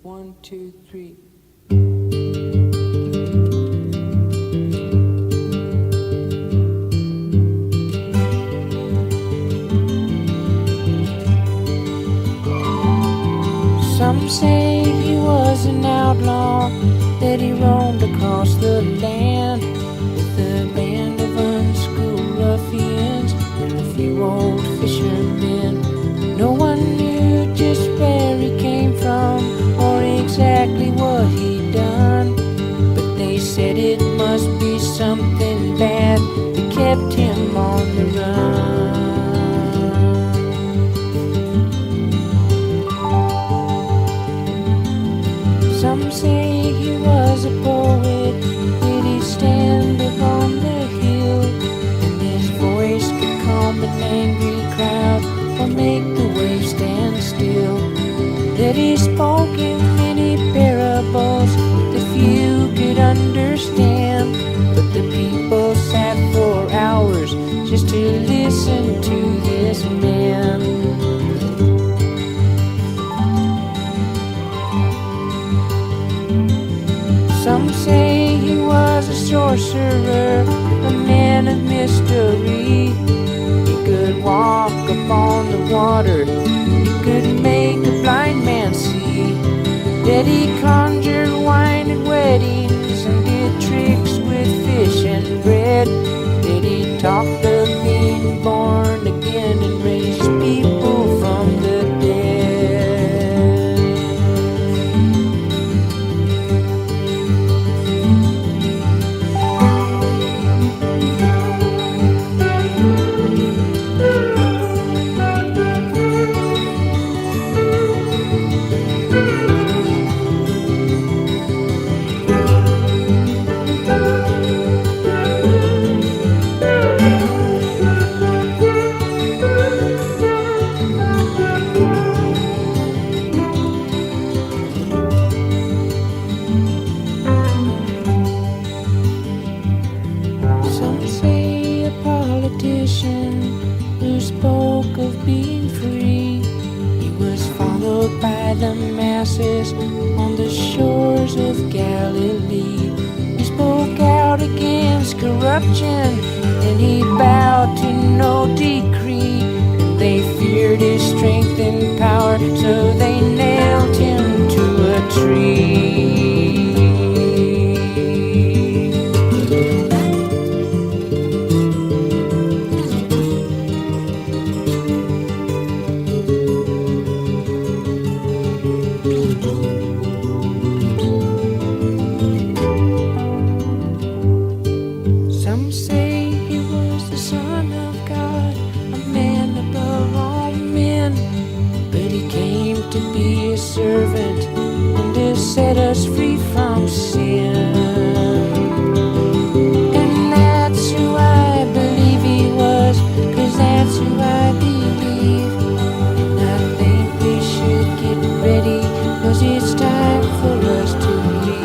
1, 2, 3. Some say he was an outlaw, that he roamed across the land with a band of unschooled ruffians and a few old fishermen. No one knew just where he came from or exactly what he'd done, but they said it must be something bad that kept him on the run. Some say he was a poet, that he'd stand up on the hill, and his voice could calm an angry crowd or make the waves stand still. That he spoke in many parables the few could understand, but the people sat for hours just to listen to this man. Some say he was a sorcerer, a man of mystery. He could walk upon the water, he could make a blind man see. That he conjured wine at weddings and did tricks with fish and bread. That he taught the being born again and raised people from the dead. Who spoke of being free. He was followed by the masses on the shores of Galilee. He spoke out against corruption and he bowed to no decree. And they feared his strength and power, so they nailed him to a tree. Some say he was the Son of God, a man above all men, but he came to be a servant and to set us free from sin. And that's who I believe he was, 'cause that's who I believe. And I think we should get ready, 'cause it's time for us to leave.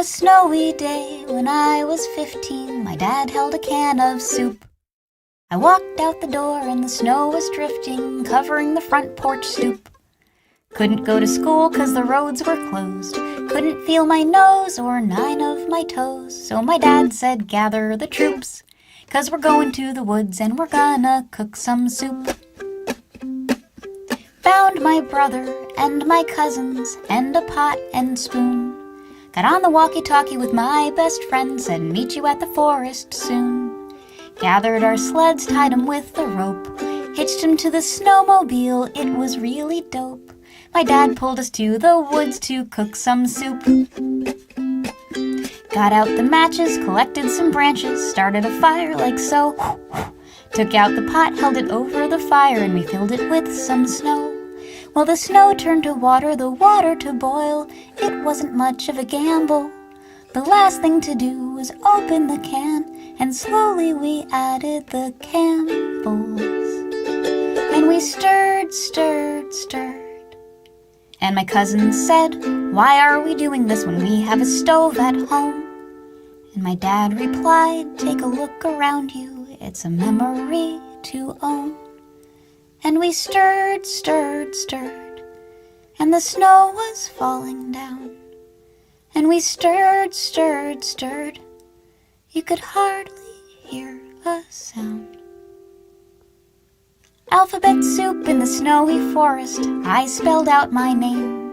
a snowy day when I was 15, my dad held a can of soup. I walked out the door and the snow was drifting, covering the front porch stoop. Couldn't go to school 'cause the roads were closed, couldn't feel my nose or 9 of my toes. So my dad said, gather the troops, 'cause we're going to the woods and we're gonna cook some soup. Found my brother and my cousins and a pot and spoon. Got on the walkie-talkie with my best friend, said meet you at the forest soon. Gathered our sleds, tied 'em with a rope, hitched 'em to the snowmobile, it was really dope. My dad pulled us to the woods to cook some soup. Got out the matches, collected some branches, started a fire like so. Took out the pot, held it over the fire, and we filled it with some snow. Well, the snow turned to water, the water to boil. It wasn't much of a gamble. The last thing to do was open the can, and slowly we added the Campbells. And we stirred, stirred, stirred. And my cousin said, why are we doing this when we have a stove at home? And my dad replied, take a look around you, it's a memory to own. And we stirred, stirred, stirred, and the snow was falling down. And we stirred, stirred, stirred, you could hardly hear a sound. Alphabet soup in the snowy forest, I spelled out my name.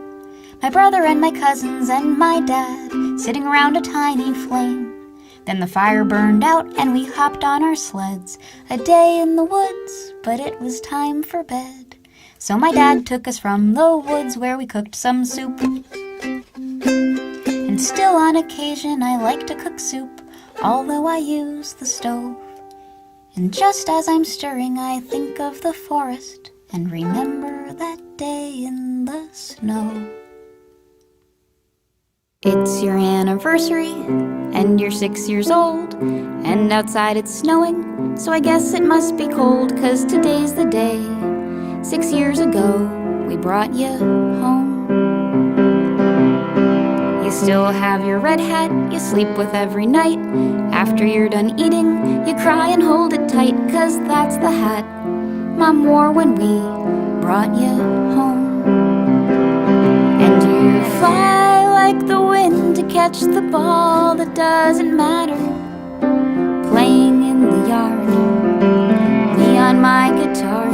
My brother and my cousins and my dad sitting around a tiny flame. Then the fire burned out and we hopped on our sleds. A day in the woods, but it was time for bed. So my dad took us from the woods where we cooked some soup. And still on occasion I like to cook soup, although I use the stove. And just as I'm stirring I think of the forest and remember that day in the snow. It's your anniversary, and you're 6 years old, and outside it's snowing, so I guess it must be cold, 'cause today's the day. 6 years ago, we brought you home. You still have your red hat you sleep with every night. After you're done eating, you cry and hold it tight, 'cause that's the hat Mom wore when we brought you home. And you fly like the wind to catch the ball that doesn't matter, playing in the yard, me on my guitar.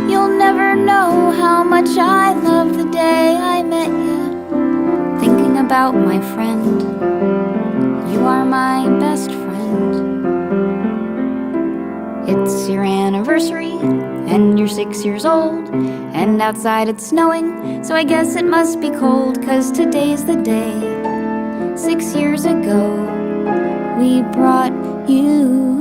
You'll never know how much I loved the day I met you, thinking about my friend. You are my best friend. It's your anniversary, and you're 6 years old, and outside it's snowing, so I guess it must be cold, 'cause today's the day. 6 years ago, we brought you